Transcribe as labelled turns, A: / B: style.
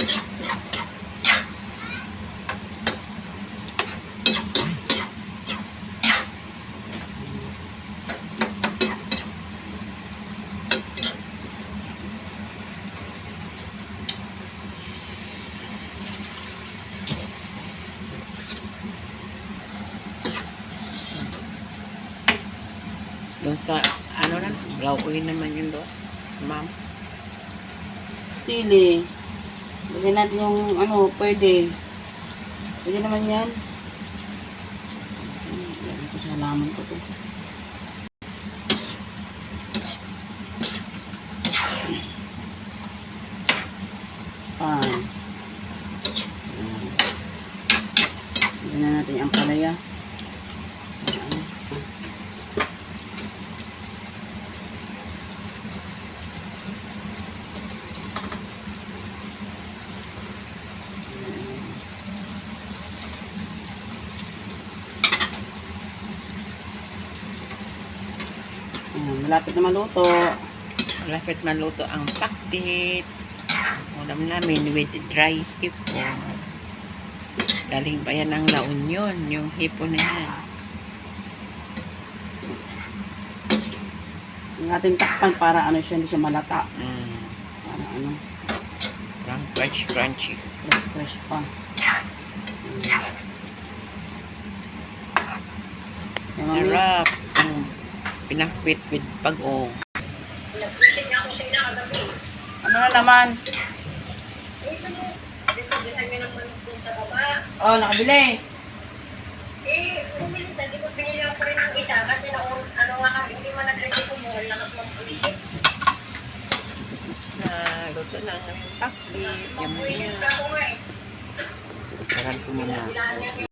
A: Doon sa, ano na, blauin naman yun doon, ma'am.
B: Sili. Lagyan natin yung, ano, pwede. Pwede naman yan. Lagyan ko sa halaman ko to. Lagyan na natin yung ampalaya. Malapit na maluto.
A: Malapit maluto ang pakbit. Ulam namin with dry hipon. Galing pa yan ng La Union, yung hipon na yan.
B: Yung ating takpan para ano siya, hindi siya malata. Para ano.
A: Parang crunchy.
B: Fresh pa.
A: Sarap. Pinakwit with pag-o.
C: Nag-visit niya ako sa inakagabi.
B: Ano na naman?
C: Minsan mo, bibigyan niya ng manok dun sa baba.
B: Oh, nakabili.
C: Bumili na, di ba pinili ako rin ng isa kasi ano nga kami, hindi man nag-ready ko mo, lakas mag-visit.
A: Tapos na, luto na ang pakbit. Yummy
C: Mag-visit
A: yan.
C: ka ko nga eh.
A: Karan ko muna.
C: Bilaan niya